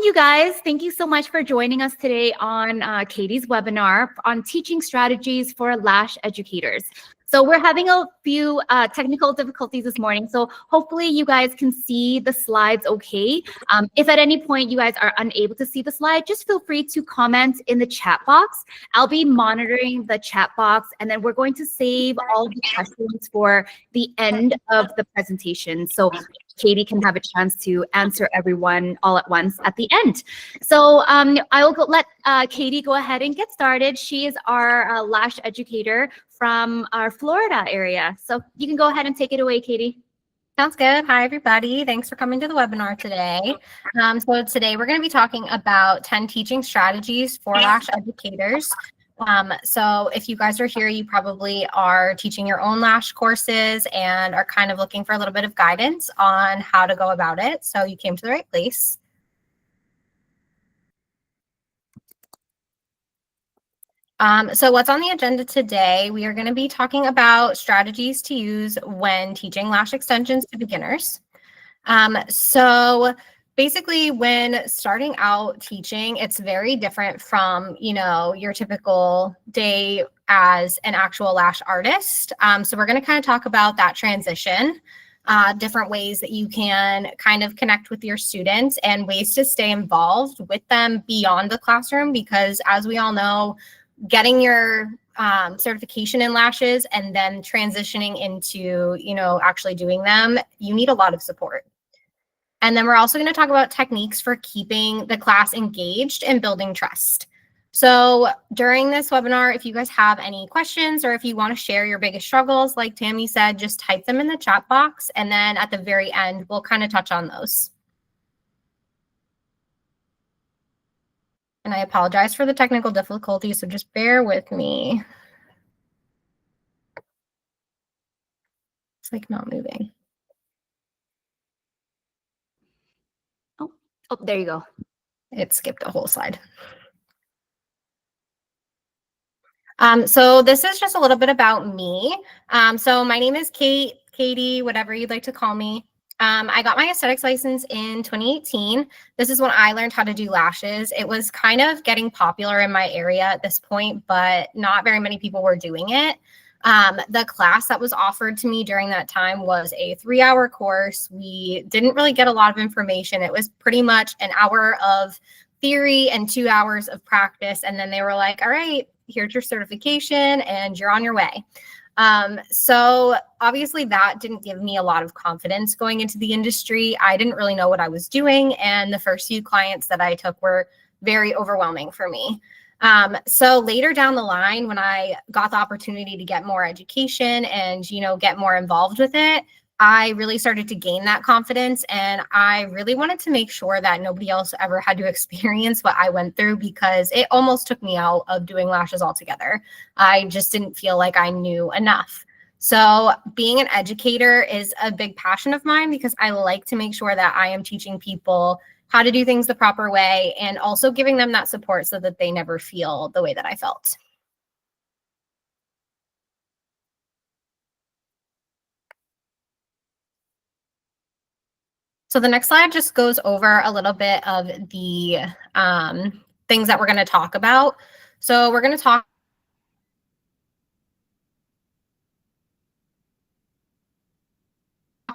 you guys. Thank you so much for joining us today on Katie's webinar on teaching strategies for Lash educators. So we're having a few technical difficulties this morning. So hopefully you guys can see the slides okay. If at any point you guys are unable to see the slide, just feel free to comment in the chat box. I'll be monitoring the chat box, and then we're going to save all of the questions for the end of the presentation, so Katie can have a chance to answer everyone all at once at the end. So I will let Katie go ahead and get started. She is our Lash educator from our Florida area. So you can go ahead and take it away, Katie. Sounds good. Hi, everybody. Thanks for coming to the webinar today. So today we're going to be talking about 10 teaching strategies for Lash educators. So if you guys are here, you probably are teaching your own Lash courses and are kind of looking for a little bit of guidance on how to go about it. So you came to the right place. So what's on the agenda today, we are going to be talking about strategies to use when teaching lash extensions to beginners. So basically when starting out teaching, it's very different from, your typical day as an actual lash artist. So we're going to kind of talk about that transition, different ways that you can kind of connect with your students and ways to stay involved with them beyond the classroom, because as we all know, getting your certification in lashes and then transitioning into, actually doing them, you need a lot of support. And then we're also going to talk about techniques for keeping the class engaged and building trust. So during this webinar, if you guys have any questions or if you want to share your biggest struggles, like Tammy said, just type them in the chat box. And then at the very end, we'll kind of touch on those. And I apologize for the technical difficulties, so just bear with me. It's like not moving. Oh, there you go. It skipped a whole slide. So this is just a little bit about me. So my name is Katie, whatever you'd like to call me. I got my aesthetics license in 2018. This is when I learned how to do lashes. It was kind of getting popular in my area at this point, but not very many people were doing it. The class that was offered to me during that time was a 3-hour course. We didn't really get a lot of information. It was pretty much an hour of theory and 2 hours of practice. And then they were like, all right, here's your certification and you're on your way. So obviously that didn't give me a lot of confidence going into the industry. I didn't really know what I was doing. And the first few clients that I took were very overwhelming for me. So later down the line, when I got the opportunity to get more education and, get more involved with it, I really started to gain that confidence, and I really wanted to make sure that nobody else ever had to experience what I went through, because it almost took me out of doing lashes altogether. I just didn't feel like I knew enough. So being an educator is a big passion of mine, because I like to make sure that I am teaching people how to do things the proper way and also giving them that support so that they never feel the way that I felt. So the next slide just goes over a little bit of the things that we're going to talk about. So we're going to talk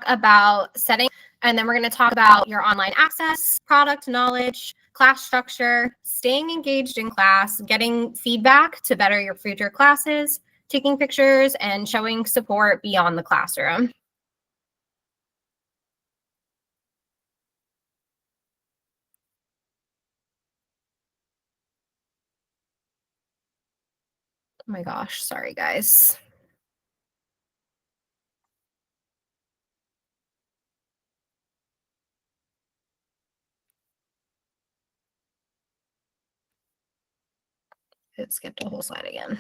about setting, and then we're going to talk about your online access, product knowledge, class structure, staying engaged in class, getting feedback to better your future classes, taking pictures, and showing support beyond the classroom. Oh my gosh, sorry guys. It skipped a whole slide again.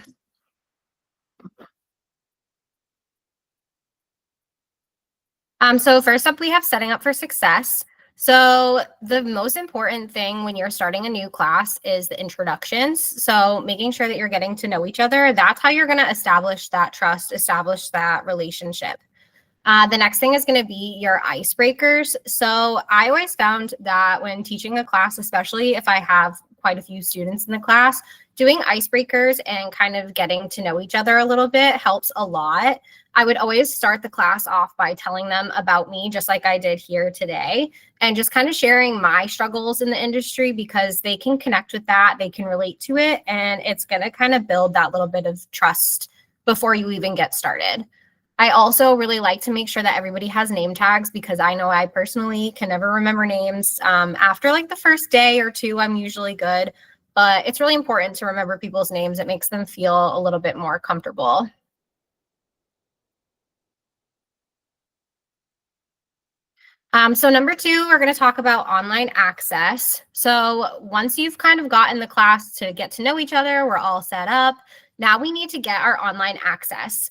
So first up, we have setting up for success. So the most important thing when you're starting a new class is the introductions. So making sure that you're getting to know each other. That's how you're going to establish that trust, establish that relationship. The next thing is going to be your icebreakers. So I always found that when teaching a class, especially if I have quite a few students in the class, doing icebreakers and kind of getting to know each other a little bit helps a lot. I would always start the class off by telling them about me, just like I did here today, and just kind of sharing my struggles in the industry because they can connect with that, they can relate to it, and it's going to kind of build that little bit of trust before you even get started. I also really like to make sure that everybody has name tags because I know I personally can never remember names. After like the first day or two, I'm usually good, but it's really important to remember people's names. It makes them feel a little bit more comfortable. So number two, we're going to talk about online access. So once you've kind of gotten the class to get to know each other, we're all set up. Now we need to get our online access.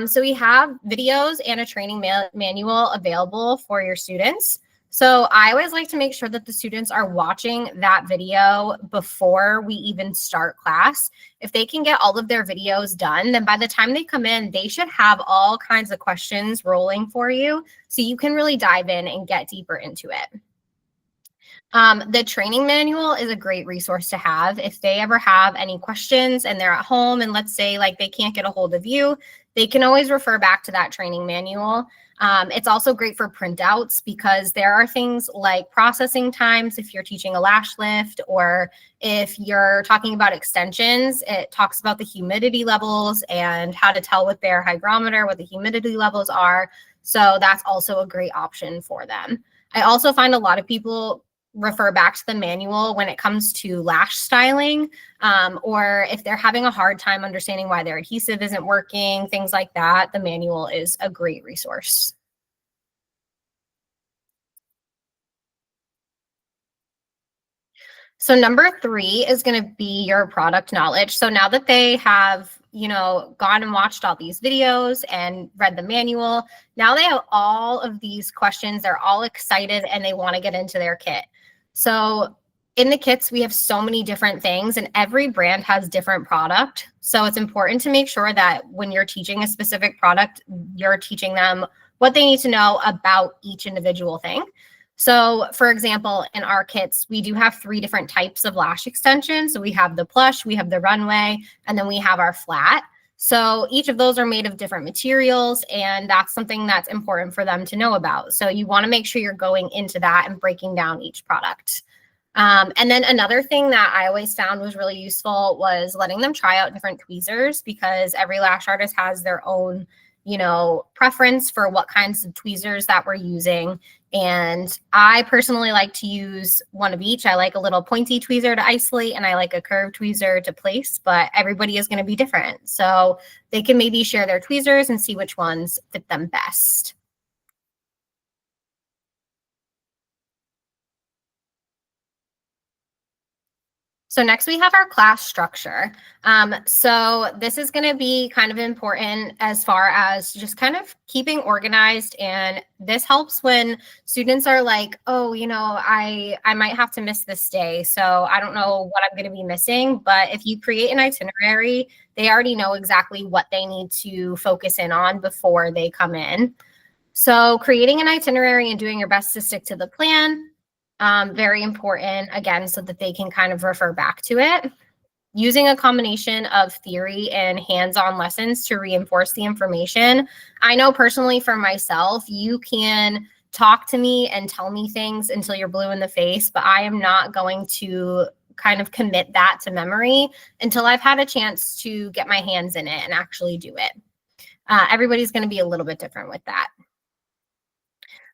So we have videos and a training manual available for your students. So I always like to make sure that the students are watching that video before we even start class. If they can get all of their videos done, then by the time they come in, they should have all kinds of questions rolling for you so you can really dive in and get deeper into it. The training manual is a great resource to have. If they ever have any questions and they're at home and let's say like they can't get a hold of you, they can always refer back to that training manual. It's also great for printouts because there are things like processing times if you're teaching a lash lift, or if you're talking about extensions, it talks about the humidity levels and how to tell with their hygrometer what the humidity levels are. So that's also a great option for them. I also find a lot of people refer back to the manual when it comes to lash styling, or if they're having a hard time understanding why their adhesive isn't working, things like that, the manual is a great resource. So number three is going to be your product knowledge. So now that they have, gone and watched all these videos and read the manual, now they have all of these questions. They're all excited and they want to get into their kit. So in the kits, we have so many different things and every brand has different product. So it's important to make sure that when you're teaching a specific product, you're teaching them what they need to know about each individual thing. So for example, in our kits, we do have 3 different types of lash extensions. So we have the plush, we have the runway, and then we have our flat. So each of those are made of different materials, and that's something that's important for them to know about. So you want to make sure you're going into that and breaking down each product. And then another thing that I always found was really useful was letting them try out different tweezers because every lash artist has their own, preference for what kinds of tweezers that we're using. And I personally like to use one of each. I like a little pointy tweezer to isolate and I like a curved tweezer to place, but everybody is going to be different. So they can maybe share their tweezers and see which ones fit them best. So next we have our class structure. So this is going to be kind of important as far as just kind of keeping organized. And this helps when students are like, oh, I might have to miss this day. So I don't know what I'm going to be missing. But if you create an itinerary, they already know exactly what they need to focus in on before they come in. So creating an itinerary and doing your best to stick to the plan. Very important, again, so that they can kind of refer back to it. Using a combination of theory and hands-on lessons to reinforce the information. I know personally for myself, you can talk to me and tell me things until you're blue in the face, but I am not going to kind of commit that to memory until I've had a chance to get my hands in it and actually do it. Everybody's going to be a little bit different with that.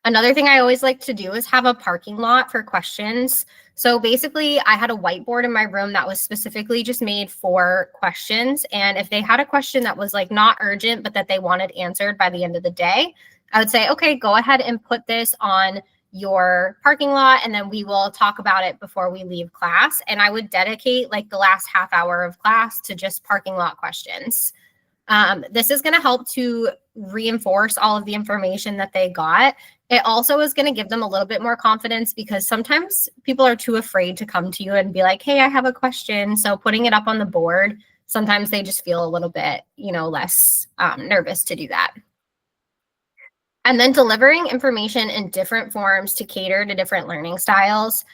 Another thing I always like to do is have a parking lot for questions. So basically, I had a whiteboard in my room that was specifically just made for questions. And if they had a question that was like not urgent, but that they wanted answered by the end of the day, I would say, okay, go ahead and put this on your parking lot, and then we will talk about it before we leave class. And I would dedicate like the last half hour of class to just parking lot questions. This is going to help to reinforce all of the information that they got. It also is going to give them a little bit more confidence because sometimes people are too afraid to come to you and be like, hey, I have a question. So putting it up on the board, sometimes they just feel a little bit, less nervous to do that. And then delivering information in different forms to cater to different learning styles.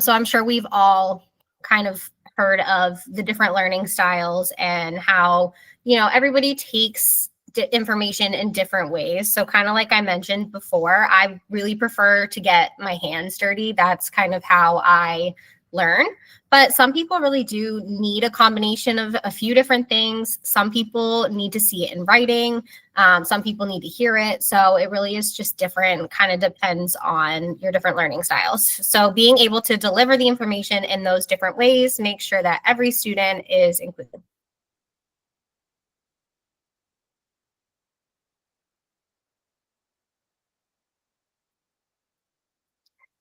So I'm sure we've all kind of heard of the different learning styles and how, everybody takes information in different ways. So kind of like I mentioned before, I really prefer to get my hands dirty. That's kind of how I learn. But some people really do need a combination of a few different things. Some people need to see it in writing. Some people need to hear it. So it really is just different, kind of depends on your different learning styles. So being able to deliver the information in those different ways, make sure that every student is included.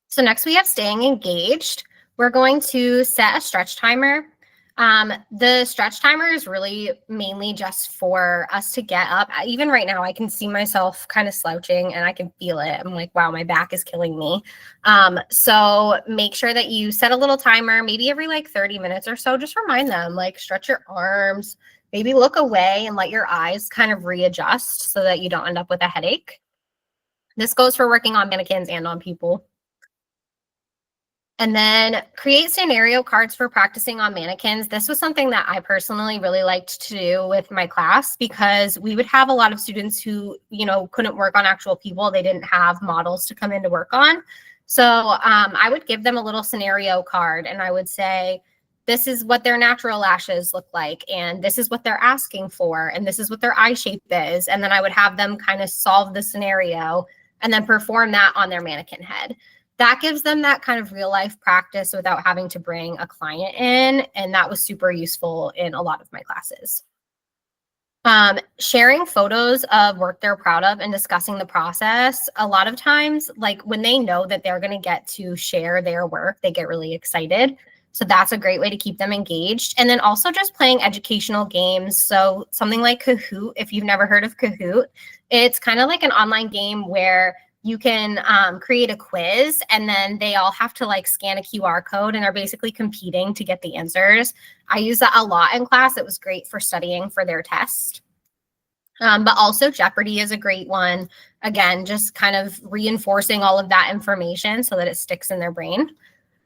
So next we have staying engaged. We're going to set a stretch timer. The stretch timer is really mainly just for us to get up. Even right now, I can see myself kind of slouching and I can feel it. I'm like, wow, my back is killing me. So make sure that you set a little timer, maybe every like 30 minutes or so. Just remind them, like stretch your arms, maybe look away and let your eyes kind of readjust so that you don't end up with a headache. This goes for working on mannequins and on people. And then create scenario cards for practicing on mannequins. This was something that I personally really liked to do with my class because we would have a lot of students who, couldn't work on actual people. They didn't have models to come in to work on. So I would give them a little scenario card and I would say, this is what their natural lashes look like, and this is what they're asking for, and this is what their eye shape is. And then I would have them kind of solve the scenario and then perform that on their mannequin head. That gives them that kind of real life practice without having to bring a client in. And that was super useful in a lot of my classes. Sharing photos of work they're proud of and discussing the process. A lot of times, like when they know that they're going to get to share their work, they get really excited. So that's a great way to keep them engaged. And then also just playing educational games. So something like Kahoot, if you've never heard of Kahoot, it's kind of like an online game where you can create a quiz and then they all have to like scan a QR code and are basically competing to get the answers. I use that a lot in class. It was great for studying for their test. But also Jeopardy is a great one. Again, just kind of reinforcing all of that information so that it sticks in their brain.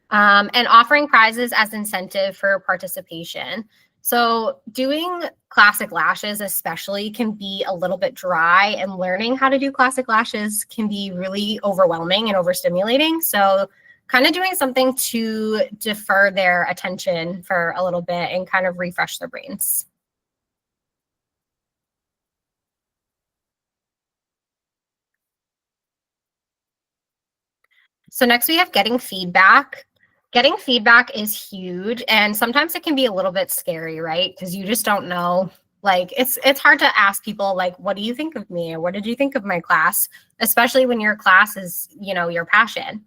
And offering prizes as incentive for participation. So doing classic lashes especially can be a little bit dry, and learning how to do classic lashes can be really overwhelming and overstimulating. So kind of doing something to defer their attention for a little bit and kind of refresh their brains. So next we have getting feedback. Getting feedback is huge, and sometimes it can be a little bit scary, right? Because you just don't know. Like it's hard to ask people like, what do you think of me? Or what did you think of my class? Especially when your class is, your passion.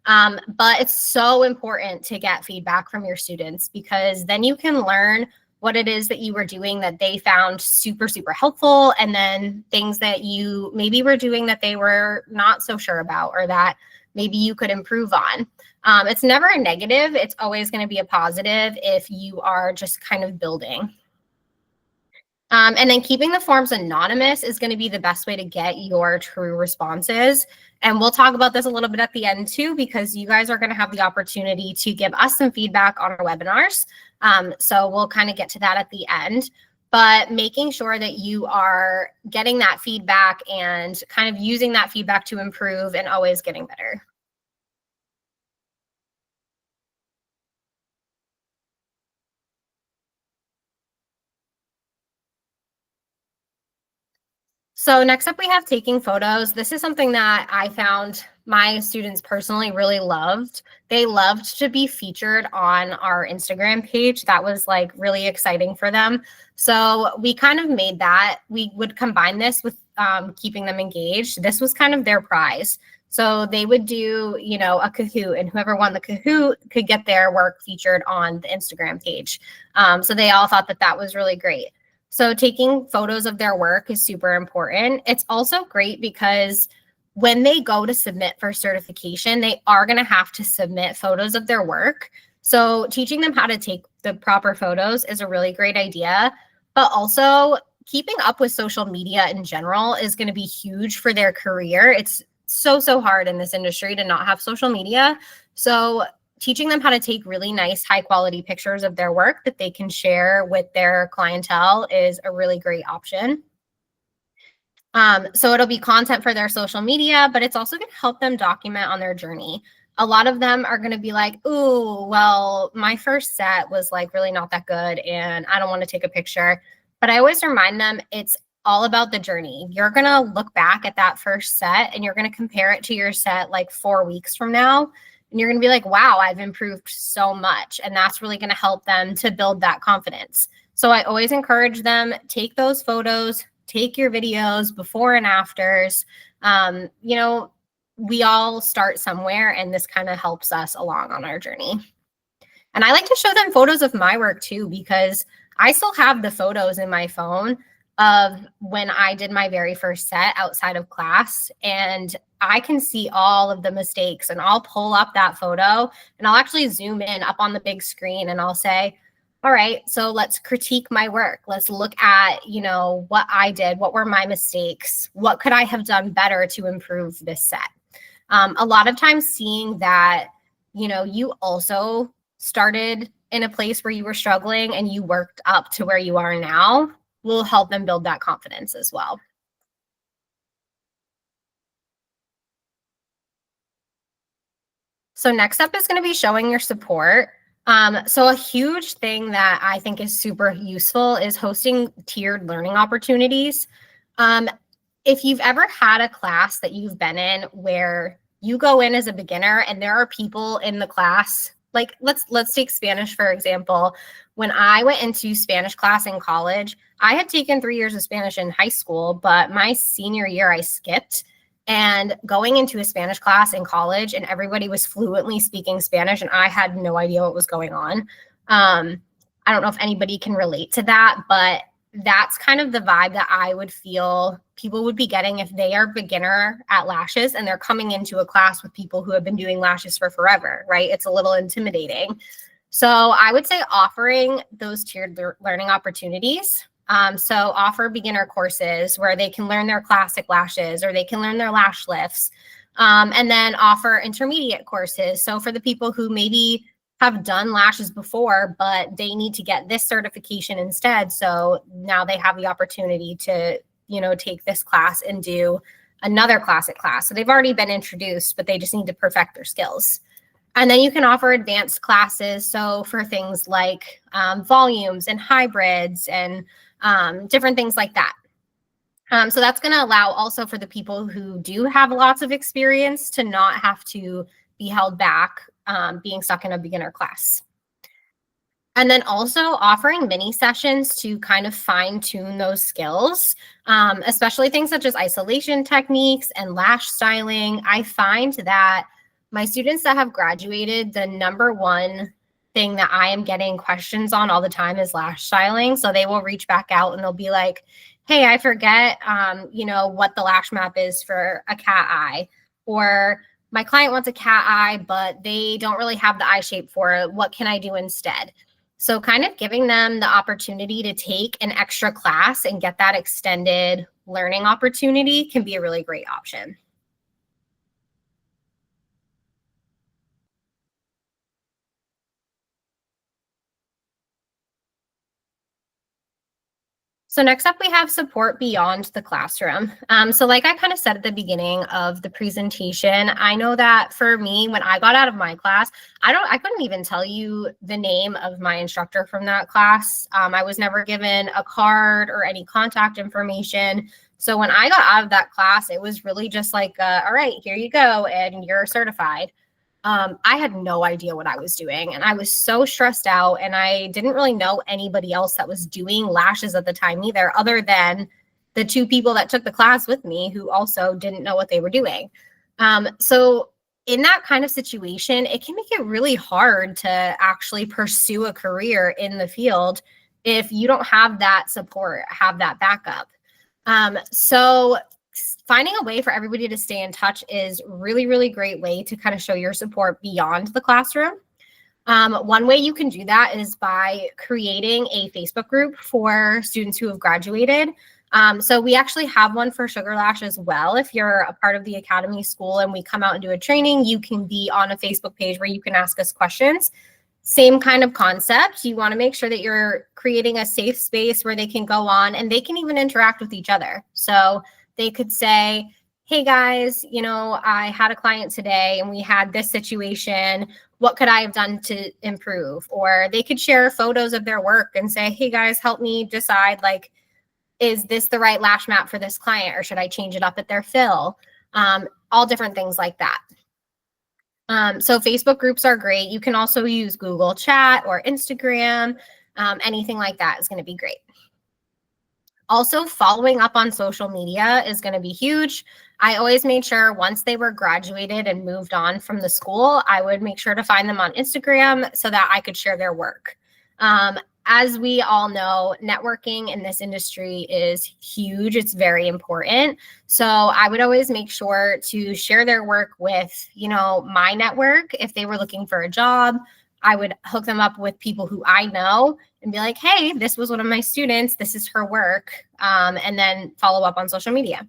But it's so important to get feedback from your students because then you can learn what it is that you were doing that they found super, super helpful. And then things that you maybe were doing that they were not so sure about or that maybe you could improve on. It's never a negative. It's always going to be a positive if you are just kind of building. And then keeping the forms anonymous is going to be the best way to get your true responses. And we'll talk about this a little bit at the end too, because you guys are going to have the opportunity to give us some feedback on our webinars. So we'll kind of get to that at the end. But making sure that you are getting that feedback and kind of using that feedback to improve and always getting better. So next up, we have taking photos. This is something that I found my students personally really loved. They loved to be featured on our Instagram page. That was like really exciting for them. So we kind of made that. We would combine this with keeping them engaged. This was kind of their prize. So they would do, a Kahoot, and whoever won the Kahoot could get their work featured on the Instagram page. So they all thought that was really great. So taking photos of their work is super important. It's also great because when they go to submit for certification, they are going to have to submit photos of their work. So teaching them how to take the proper photos is a really great idea. But also keeping up with social media in general is going to be huge for their career. It's so hard in this industry to not have social media. So teaching them how to take really nice, high quality pictures of their work that they can share with their clientele is a really great option. So it'll be content for their social media, but it's also going to help them document on their journey. A lot of them are going to be like, ooh, well, my first set was like really not that good and I don't want to take a picture. But I always remind them it's all about the journey. You're going to look back at that first set and you're going to compare it to your set like 4 weeks from now. And you're going to be like, wow, I've improved so much. And that's really going to help them to build that confidence. So I always encourage them, take those photos, take your videos before and afters. You know, we all start somewhere and this kind of helps us along on our journey. And I like to show them photos of my work too, because I still have the photos in my phone of when I did my very first set outside of class, and I can see all of the mistakes, and I'll pull up that photo and I'll actually zoom in up on the big screen and I'll say, all right, so let's critique my work. Let's look at, you know, what I did. What were my mistakes? What could I have done better to improve this set? A lot of times seeing that, you know, you also started in a place where you were struggling and you worked up to where you are now will help them build that confidence as well. So next up is going to be showing your support. So a huge thing that I think is super useful is hosting tiered learning opportunities. If you've ever had a class that you've been in where you go in as a beginner and there are people in the class, like let's take Spanish, for example. When I went into Spanish class in college, I had taken 3 years of Spanish in high school, but my senior year I skipped. And going into a Spanish class in college and everybody was fluently speaking Spanish and I had no idea what was going on. I don't know if anybody can relate to that, but that's kind of the vibe that I would feel people would be getting if they are beginner at lashes and they're coming into a class with people who have been doing lashes for forever, right? It's a little intimidating. So I would say offering those tiered learning opportunities. So offer beginner courses where they can learn their classic lashes or they can learn their lash lifts, and then offer intermediate courses. So for the people who maybe have done lashes before, but they need to get this certification instead. So now they have the opportunity to, you know, take this class and do another classic class. So they've already been introduced, but they just need to perfect their skills. And then you can offer advanced classes. So for things like volumes and hybrids and different things like that. So that's going to allow also for the people who do have lots of experience to not have to be held back being stuck in a beginner class. And then also offering mini sessions to kind of fine tune those skills, especially things such as isolation techniques and lash styling. I find that my students that have graduated, the number one thing that I am getting questions on all the time is lash styling. So they will reach back out and they'll be like, hey, I forget, you know, what the lash map is for a cat eye, or my client wants a cat eye, but they don't really have the eye shape for it. What can I do instead? So kind of giving them the opportunity to take an extra class and get that extended learning opportunity can be a really great option. So next up, we have support beyond the classroom. So like I kind of said at the beginning of the presentation, I know that for me, when I got out of my class, I couldn't even tell you the name of my instructor from that class. I was never given a card or any contact information. So when I got out of that class, it was really just like, all right, here you go, and you're certified. I had no idea what I was doing and I was so stressed out, and I didn't really know anybody else that was doing lashes at the time either, other than the 2 people that took the class with me who also didn't know what they were doing. So in that kind of situation, it can make it really hard to actually pursue a career in the field if you don't have that support, have that backup. So finding a way for everybody to stay in touch is really, really great way to kind of show your support beyond the classroom. One way you can do that is by creating a Facebook group for students who have graduated. So we actually have one for Sugar Lash as well. If you're a part of the Academy School and we come out and do a training, you can be on a Facebook page where you can ask us questions. Same kind of concept. You want to make sure that you're creating a safe space where they can go on and they can even interact with each other. So they could say, hey guys, I had a client today and we had this situation. What could I have done to improve? Or they could share photos of their work and say, hey guys, help me decide, like, is this the right lash map for this client, or should I change it up at their fill? All different things like that. So Facebook groups are great. You can also use Google Chat or Instagram. Anything like that is going to be great. Also, following up on social media is going to be huge. I always made sure once they were graduated and moved on from the school, I would make sure to find them on Instagram so that I could share their work. As we all know, networking in this industry is huge. It's very important. So I would always make sure to share their work with, my network. If they were looking for a job, I would hook them up with people who I know and be like, hey, this was one of my students. This is her work. And then follow up on social media.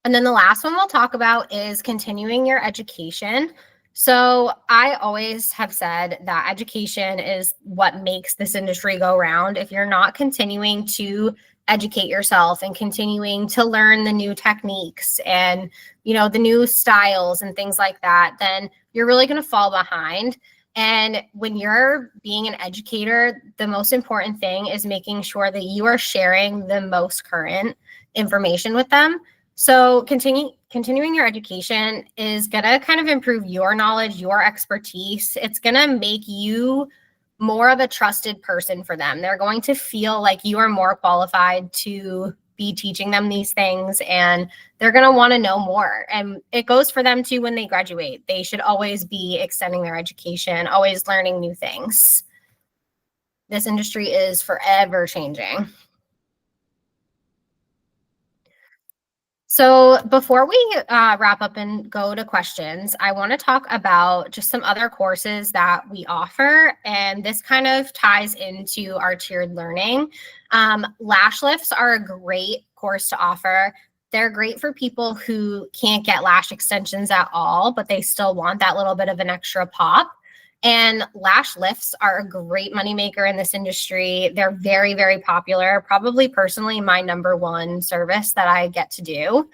And then the last one we'll talk about is continuing your education. So I always have said that education is what makes this industry go round. If you're not continuing to educate yourself and continuing to learn the new techniques and, the new styles and things like that, then you're really going to fall behind. And when you're being an educator, the most important thing is making sure that you are sharing the most current information with them. So continuing your education is going to kind of improve your knowledge, your expertise. It's going to make you more of a trusted person for them. They're going to feel like you are more qualified to be teaching them these things, and they're going to want to know more. And it goes for them too when they graduate. They should always be extending their education, always learning new things. This industry is forever changing. So before we wrap up and go to questions, I want to talk about just some other courses that we offer. And this kind of ties into our tiered learning. Lash lifts are a great course to offer. They're great for people who can't get lash extensions at all, but they still want that little bit of an extra pop. And lash lifts are a great moneymaker in this industry. They're very, very popular. Probably personally my number one service that I get to do.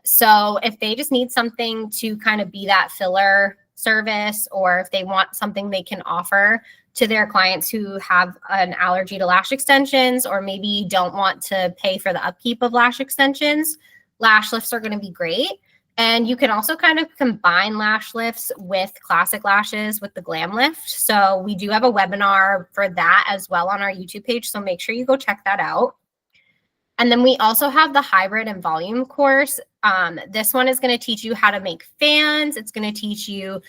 So if they just need something to kind of be that filler service, or if they want something they can offer to their clients who have an allergy to lash extensions, or maybe don't want to pay for the upkeep of lash extensions, lash lifts are going to be great. And you can also kind of combine lash lifts with classic lashes with the glam lift. So we do have a webinar for that as well on our YouTube page. So make sure you go check that out. And then we also have the hybrid and volume course. This one is going to teach you how to make fans. It's going to teach you,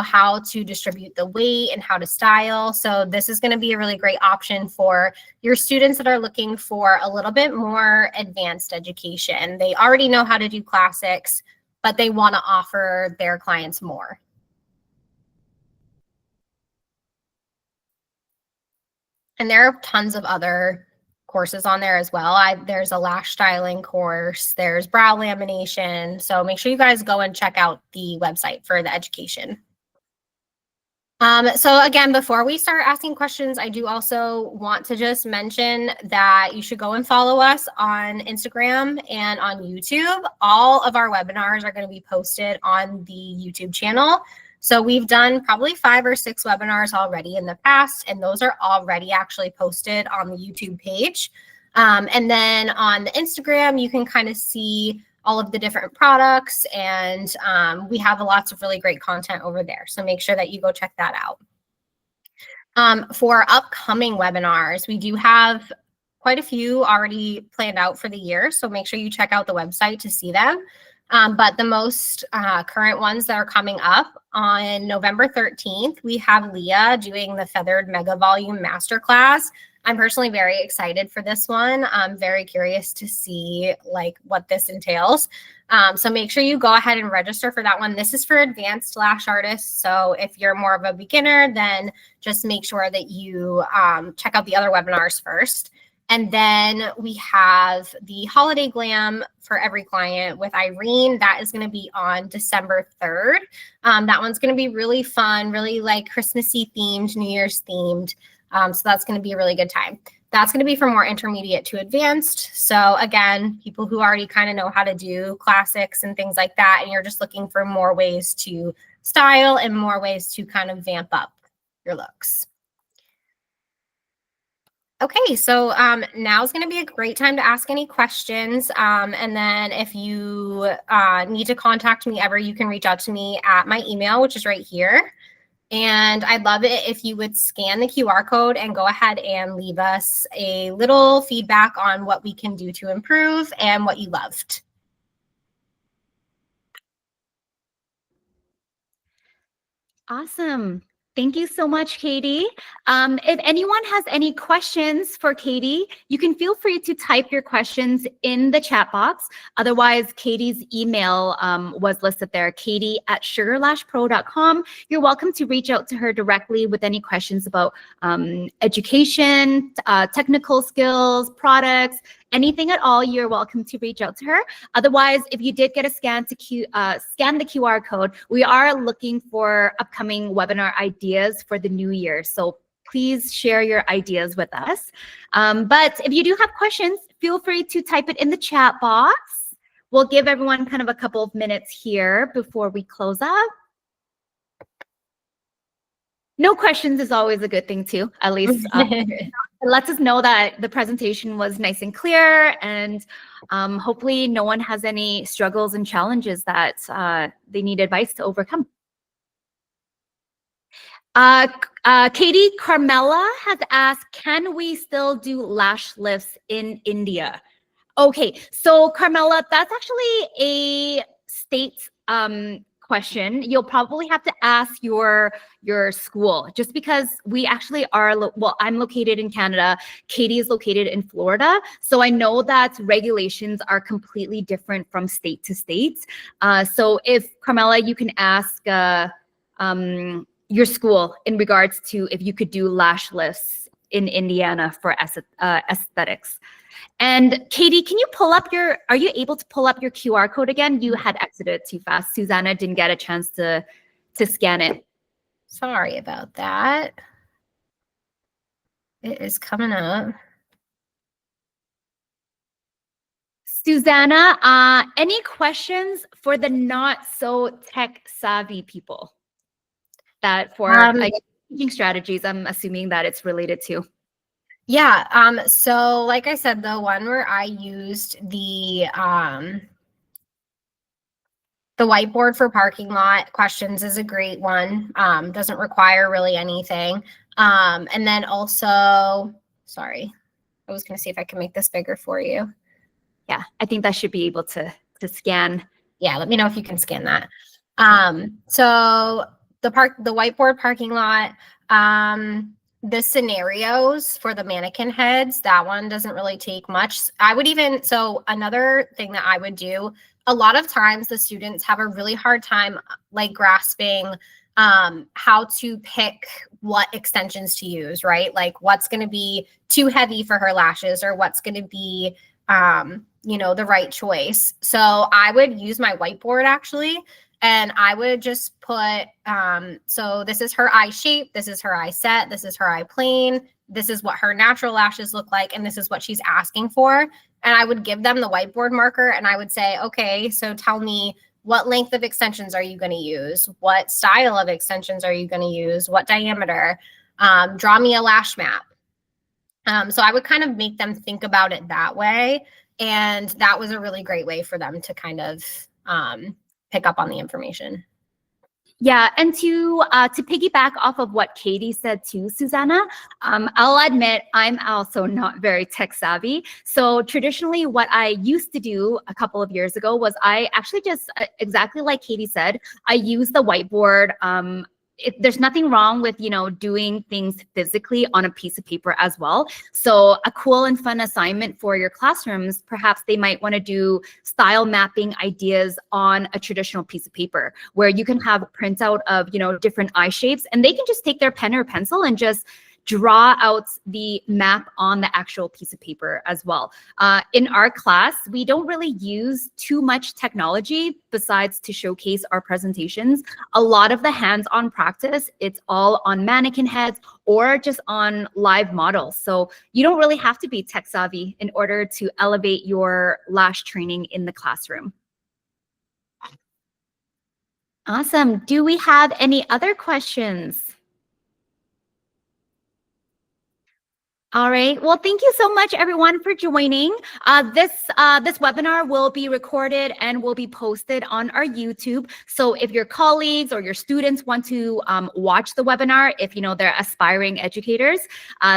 how to distribute the weight and how to style. So this is going to be a really great option for your students that are looking for a little bit more advanced education. They already know how to do classics, but they want to offer their clients more. And there are tons of other courses on there as well. There's a lash styling course, there's brow lamination. So make sure you guys go and check out the website for the education. So again, before we start asking questions, I do also want to just mention that you should go and follow us on Instagram and on YouTube. All of our webinars are going to be posted on the YouTube channel. So we've done probably 5 or 6 webinars already in the past, and those are already actually posted on the YouTube page. And then on the Instagram, you can kind of see all of the different products, and we have lots of really great content over there. So make sure that you go check that out. For upcoming webinars, we do have quite a few already planned out for the year. So make sure you check out the website to see them. But the most current ones that are coming up on November 13th, we have Leah doing the Feathered Mega Volume Masterclass. I'm personally very excited for this one. I'm very curious to see like what this entails. So make sure you go ahead and register for that one. This is for advanced lash artists. So if you're more of a beginner, then just make sure that you check out the other webinars first. And then we have the holiday glam for every client with Irene. That is going to be on December 3rd. That one's going to be really fun, really like Christmassy themed, New Year's themed. So that's going to be a really good time. That's going to be for more intermediate to advanced. So again, people who already kind of know how to do classics and things like that, and you're just looking for more ways to style and more ways to kind of vamp up your looks. Okay, so now is going to be a great time to ask any questions. And then if you need to contact me ever, you can reach out to me at my email, which is right here. And I'd love it if you would scan the QR code and go ahead and leave us a little feedback on what we can do to improve and what you loved. Awesome. Thank you so much, Katie. If anyone has any questions for Katie, you can feel free to type your questions in the chat box. Otherwise, Katie's email was listed there, katie@sugarlashpro.com. You're welcome to reach out to her directly with any questions about education, technical skills, products, anything at all. You're welcome to reach out to her. Otherwise, if you did get a scan the QR code, we are looking for upcoming webinar ideas for the new year. So please share your ideas with us. But if you do have questions, feel free to type it in the chat box. We'll give everyone kind of a couple of minutes here before we close up. No questions is always a good thing too, at least. It lets us know that the presentation was nice and clear, and hopefully no one has any struggles and challenges that they need advice to overcome. Katie Carmela has asked, can we still do lash lifts in India? Okay, so Carmela, that's actually a state question. You'll probably have to ask your school, just because we actually are, well, I'm located in Canada, Katie is located in Florida. So I know that regulations are completely different from state to state. So if Carmela, you can ask your school in regards to if you could do lash lifts in Indiana for aesthetics. And Katie, can you pull up are you able to pull up your QR code again? You had exited too fast. Susanna didn't get a chance to scan it. Sorry about that. It is coming up. Susanna, any questions for the not so tech savvy people? That for teaching strategies, I'm assuming that it's related to. Yeah, so like I said, the one where I used the whiteboard for parking lot questions is a great one. Doesn't require really anything. And then also, sorry, I was going to see if I can make this bigger for you. Yeah, I think that should be able to scan. Yeah, let me know if you can scan that. So the whiteboard parking lot, the scenarios for the mannequin heads, that one doesn't really take much. So another thing that I would do, a lot of times the students have a really hard time like grasping how to pick what extensions to use, right? Like what's going to be too heavy for her lashes or what's going to be, the right choice. So I would use my whiteboard actually. And I would just put, so this is her eye shape, this is her eye set, this is her eye plane, this is what her natural lashes look like, and this is what she's asking for. And I would give them the whiteboard marker and I would say, okay, so tell me what length of extensions are you going to use? What style of extensions are you going to use? What diameter? Draw me a lash map. So I would kind of make them think about it that way. And that was a really great way for them to kind of pick up on the information. Yeah, and to piggyback off of what Katie said too, Susanna, I'll admit I'm also not very tech savvy. So traditionally what I used to do a couple of years ago was I actually just, exactly like Katie said, I used the whiteboard there's nothing wrong with, doing things physically on a piece of paper as well. So a cool and fun assignment for your classrooms, perhaps they might want to do style mapping ideas on a traditional piece of paper where you can have a printout of, different eye shapes, and they can just take their pen or pencil and just draw out the map on the actual piece of paper as well. In our class, we don't really use too much technology besides to showcase our presentations. A lot of the hands-on practice, it's all on mannequin heads or just on live models. So you don't really have to be tech savvy in order to elevate your lash training in the classroom. Awesome. Do we have any other questions? All right. Well, thank you so much, everyone, for joining. This webinar will be recorded and will be posted on our YouTube. So if your colleagues or your students want to watch the webinar, if they're aspiring educators,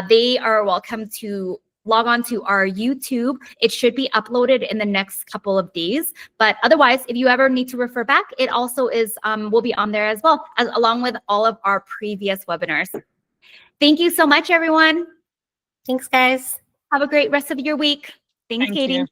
they are welcome to log on to our YouTube. It should be uploaded in the next couple of days. But otherwise, if you ever need to refer back, it also will be on there as well, along with all of our previous webinars. Thank you so much, everyone. Thanks, guys. Have a great rest of your week. Thanks, Katie.